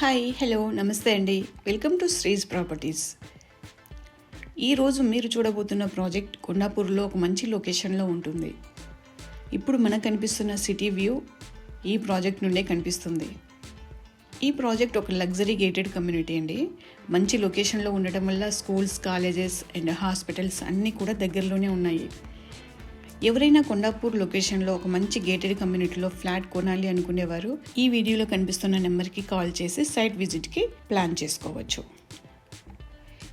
Hi hello namaste అండి. Welcome to Shreej properties. ఈరోజు మీరు చూడబోతున్న ప్రాజెక్ట్ కొండాపూర్లో ఒక మంచి లొకేషన్లో ఉంటుంది. ఇప్పుడు మనకు కనిపిస్తున్న సిటీ వ్యూ ఈ ప్రాజెక్ట్ నుండే కనిపిస్తుంది. ఈ ప్రాజెక్ట్ ఒక లగ్జరీ గేటెడ్ కమ్యూనిటీ అండి. మంచి లొకేషన్లో ఉండటం వల్ల స్కూల్స్, కాలేజెస్ అండ్ హాస్పిటల్స్ అన్నీ కూడా దగ్గరలోనే ఉన్నాయి. ఎవరైనా కొండాపూర్ లొకేషన్లో ఒక మంచి గేటెడ్ కమ్యూనిటీలో ఫ్లాట్ కొనాలి అనుకునేవారు ఈ వీడియోలో కనిపిస్తున్న నెంబర్కి కాల్ చేసి సైట్ విజిట్కి ప్లాన్ చేసుకోవచ్చు.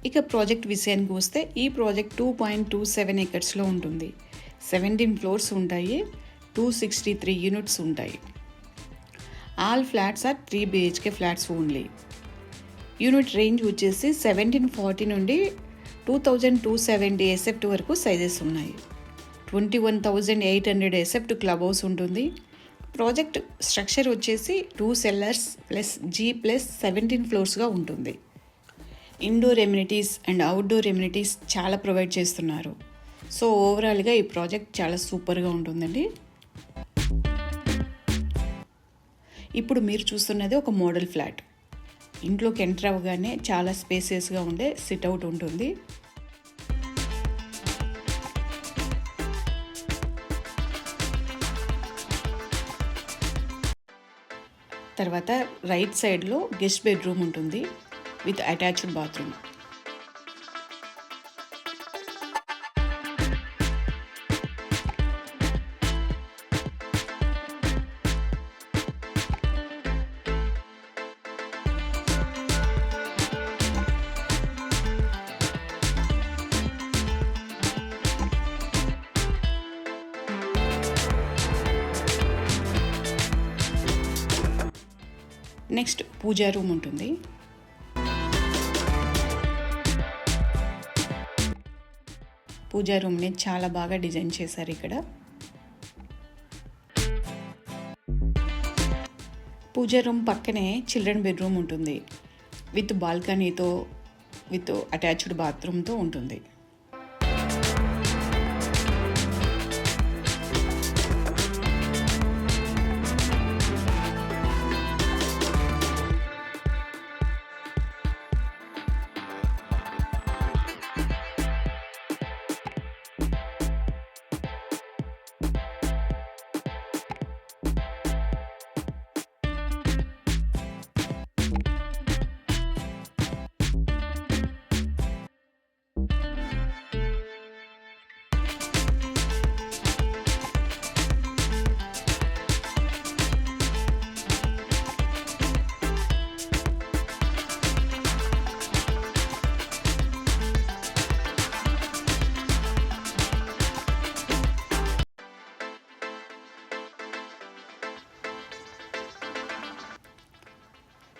ఇక ప్రాజెక్ట్ విషయానికి వస్తే ఈ ప్రాజెక్ట్ 2.27 ఎకర్స్లో ఉంటుంది. 17 ఫ్లోర్స్ ఉంటాయి. 263 యూనిట్స్ ఉంటాయి. All flats are 3 BHK flats only. Unit range వచ్చేసి 1740 నుండి 2270 SF వరకు సైజెస్ ఉన్నాయి. 21,800 SF క్లబ్ హౌస్ ఉంటుంది. ప్రాజెక్ట్ స్ట్రక్చర్ వచ్చేసి 2 cellars ప్లస్ G+17 ఫ్లోర్స్గా ఉంటుంది. Indoor amenities and outdoor amenities చాలా ప్రొవైడ్ చేస్తున్నారు. సో ఓవరాల్గా ఈ ప్రాజెక్ట్ చాలా సూపర్గా ఉంటుందండి. ఇప్పుడు మీరు చూస్తున్నది ఒక మోడల్ ఫ్లాట్. ఇంట్లోకి ఎంటర్ అవ్వగానే చాలా స్పేసియస్గా ఉండే సిట్అవుట్ ఉంటుంది. తర్వాత రైట్ సైడ్లో గెస్ట్ బెడ్రూమ్ ఉంటుంది with attached bathroom. Next pooja room ఉంటుంది. పూజా రూమ్ని చాలా బాగా డిజైన్ చేశారు ఇక్కడ. పూజా రూమ్ పక్కనే చిల్డ్రన్ బెడ్రూమ్ ఉంటుంది విత్ బాల్కనీతో విత్ అటాచ్డ్ బాత్రూమ్తో ఉంటుంది.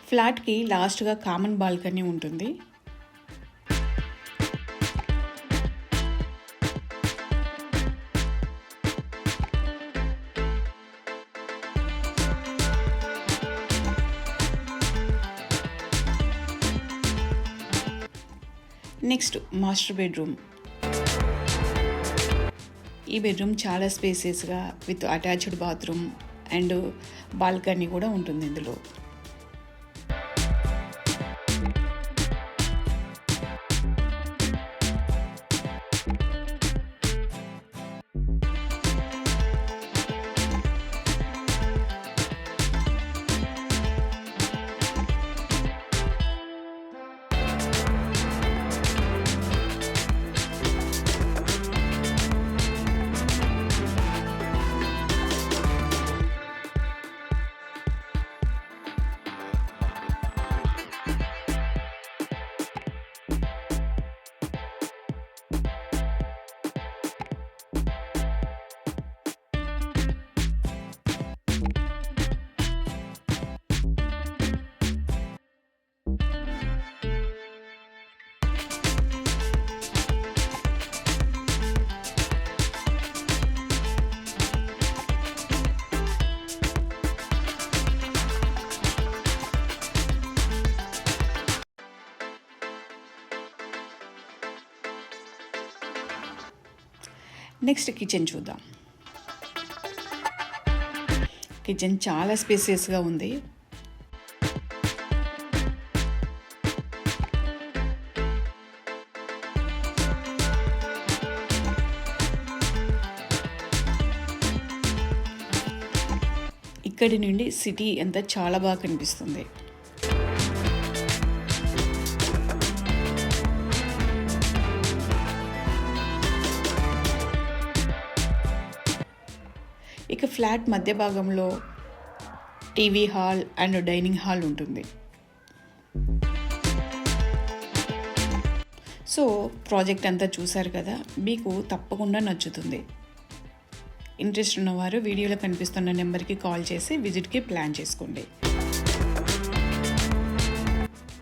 ఫ్లాట్కి లాస్ట్గా కామన్ బాల్కనీ ఉంటుంది. Next master bedroom. ఈ బెడ్రూమ్ చాలా స్పేసెస్గా with attached bathroom and balcony కూడా ఉంటుంది ఇందులో. నెక్స్ట్ కిచెన్ చూద్దాం. కిచెన్ చాలా స్పేసియస్గా ఉంది. ఇక్కడి నుండి సిటీ అంతా చాలా బాగా కనిపిస్తుంది. ఇక ఫ్లాట్ మధ్య భాగంలో TV hall and dining hall ఉంటుంది. సో ప్రాజెక్ట్ అంతా చూసారు కదా, మీకు తప్పకుండా నచ్చుతుంది. ఇంట్రెస్ట్ ఉన్నవారు వీడియోలో కనిపిస్తున్న నెంబర్కి కాల్ చేసి విజిట్కి ప్లాన్ చేసుకోండి.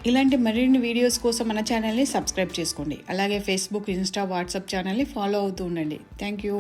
ఇలాంటి మరిన్ని వీడియోస్ కోసం మన ఛానల్ని సబ్స్క్రైబ్ చేసుకోండి. అలాగే ఫేస్బుక్, ఇన్స్టా, వాట్సాప్ ఛానల్ని ఫాలో అవుతూ ఉండండి. Thank you.